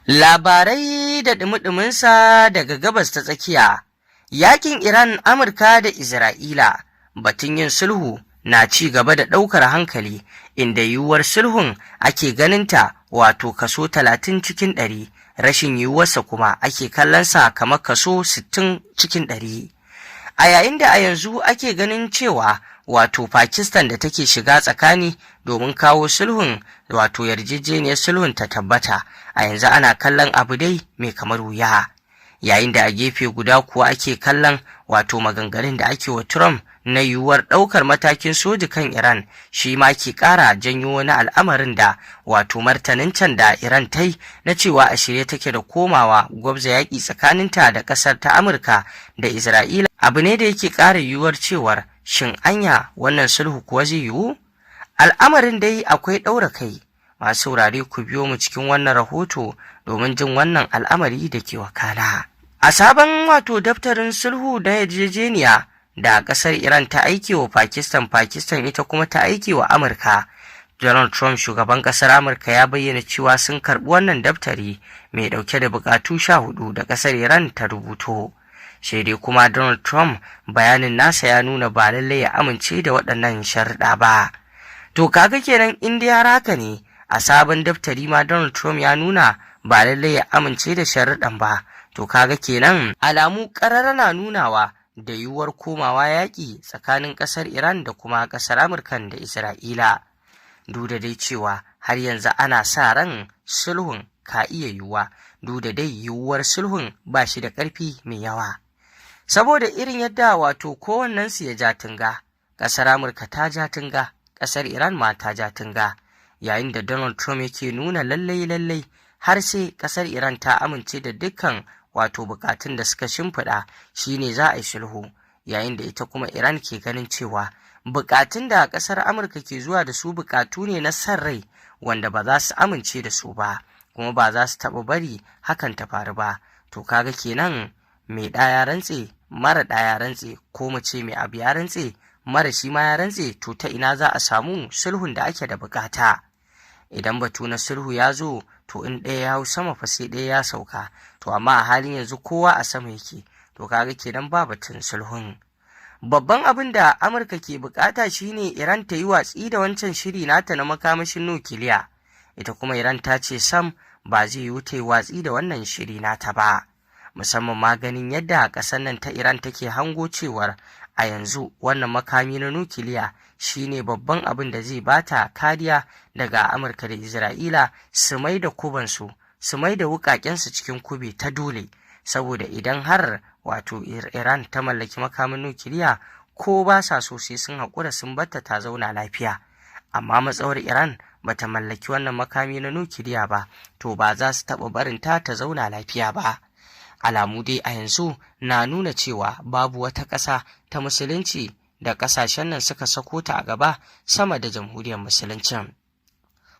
Labarai da ɗumi-ɗuminsa daga Gabas ta Tsakiya. Yaƙin Iran, Amurka da Isra'ila, batun yin sulhu na ci gaba da ɗaukar hankali, inda yiwuwar sulhun ake ganinta wato kaso 30 cikin 100, rashin yiwuwarsa kuma ake kallonsa kamar kaso 60 cikin 100. A yayin da a yanzu ake ganin cewa wato Pakistan da take shiga tsakani domin kawo sulhun wato yarjejeniyar sulhun ta tabbata, a yanzu ana kallon abu dai mai kamar wuya. Yayin da a gefe guda kuwa ake kallon wato maganganun da ake wa Trump na yiwuwar ɗaukar matakin soji kan Iran, shi ma ke ƙara janyo wani al'amarin da wato martanin can da Iran ta yi na cewa a shirye take da komawa gwabza yaƙi tsakaninta da ƙasar ta Amurka da Isra'ila, abu ne da yake ƙara yiwuwar cewar shin anya wannan sulhu kuwa zai yiwu? Al'amarin dai akwai ɗaura kai. Masu saurare ku biyo mu cikin wannan rahoto domin jin wannan al'amari da ke wakala. A sabon wato daftarin sulhu da yarjejeniya da ƙasar Iran ta aike wa Pakistan ita kuma ta aike wa Amurka, Donald Trump shugaban ƙasar Amurka ya bayyana cewa sun karɓi wannan daftari mai ɗauke da buƙatu 14 da ƙasar Iran ta rubuto. Sai dai kuma Donald Trump bayanin nasa ya nuna ba lallai ya amince da waɗannan sharuɗa ba. To kaga kenan in dai har haka ne, a sabon daftari ma Donald Trump ya nuna ba lallai ya amince da sharuɗan ba. To kaga kenan alamu ƙarara na nunawa da yiwuwar komawa yaƙi tsakanin ƙasar Iran da kuma ƙasar Amurkan da Isra'ila. Duk da dai cewa har yanzu ana sa ran sulhun ka iya yiwuwa, duk da dai yiwuwar sulhun ba shi da ƙarfi mai yawa. Saboda irin yadda wato kowannensu ya ja tunga, ƙasar Amurka ta ja tunga, ƙasar Iran ma ta ja tunga, yayin da Donald Trump yake nuna lallai har sai ƙasar Iran ta amince da dukkan wato bukatun da suka shimfiɗa shine za a yi sulhu, yayin da ita kuma Iran ke ganin cewa bukatun da ƙasar Amurka ke zuwa da su bukatu ne na san rai wanda ba za su amince da su ba, kuma ba za su taɓa bari hakan ta faru ba. To kaga kenan mai ɗaya rantse mara ɗaya rantse, ko mu ce mai abu ya rantse mara shi ma ya rantse, to ta ina za a samu sulhun da ake da bukata? Idan batu na sulhu ya zo, to in ɗaya ya hau sama fa sai ɗaya ya sauka, to amma a halin yanzu kowa a sama yake, to kaga kenan ba batun sulhun. Babban abin da Amurka ke bukata shine Iran ta yi watsi da wancan shiri nata na makamashin nukiliya. Ita kuma Iran ta ce sam ba zai yiwu ta yi watsi da wannan shiri nata ba, musamman ma ganin yadda ƙasar nan ta Iran take hango cewar a yanzu wannan makami na nukiliya shine babban abin da zai bata kariya daga Amurka da Isra'ila su mai da kubansu, su mai da wukakensu cikin kube ta dole, saboda idan har wato Iran ta mallaki makamin nukiliya, ko ba sa so sai sun haƙura sun batta ta zauna lafiya. Amma matsawar Iran bata mallaki wannan makami na nukiliya ba, to ba za su taɓa barinta ta zauna lafiya ba. Alamu dai a yanzu na nuna cewa babu wata ƙasa ta musulunci da ƙasashen nan suka sako ta a gaba sama da jamhuriyar musuluncin.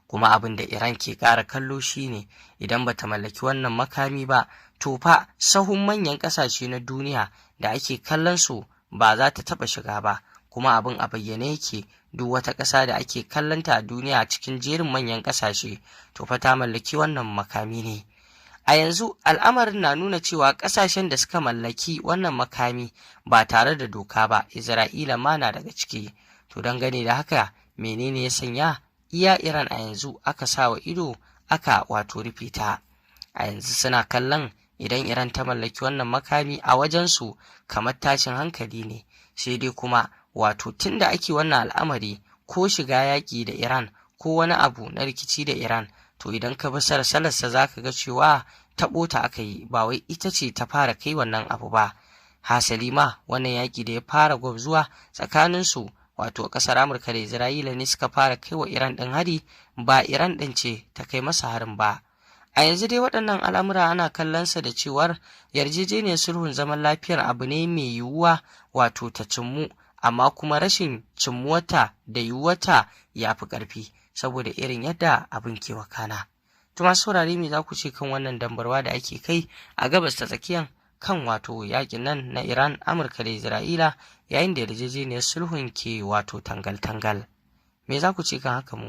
Kuma abin da Iran ke ƙara kallo shine idan bata mallaki wannan makami ba, to fa sahun manyan ƙasashe na duniya da ake kallon su ba za ta taɓa shiga ba. Kuma abin a bayyane yake, duk wata ƙasa da ake kallonta a duniya cikin jerin manyan ƙasashe, to fa ta mallaki wannan makami ne. A yanzu al'amarin na nuna cewa ƙasashen da suka mallaki wannan makami ba tare da doka ba, Isra'ila ma na daga ciki. To dangane da haka, menene ya sanya iya Iran a yanzu aka sa wa ido aka wato rufe ta? A yanzu suna kallon idan Iran ta mallaki wannan makami a wajensu kamar tashin hankali ne. Sai dai kuma wato tun da ake wannan al'amari, ko shiga yaƙi da Iran ko wani abu na rikici da Iran, to idan ka bi sarsalarsa za ka ga cewa taɓo ta aka yi, ba wai ita ce ta fara kai wannan abu ba. Hasali ma wannan yaƙi da ya fara gwabzuwa tsakaninsu wato ƙasar Amurka da Isra'ila ne suka fara kai wa Iran ɗin hari, ba Iran ɗin ce ta kai masa harin ba. A yanzu dai waɗannan al'amura ana kallonsa da cewar yarjejeniyar sulhun zaman lafiyar abu ne mai yiwuwa wato ta cimmu, amma kuma rashin cimmuwata da yiwuwata ya fi ƙarfi, saboda irin yadda abin ke wakana. To masu saurare me za ku ce kan wannan dambarwa da ake kai a Gabas ta Tsakiyan kan wato yakin nan na Iran, Amurka da Isra'ila, yayin da yarjejeniyar sulhun ke wato tangal-tangal? Me za ku ce kan haka mu?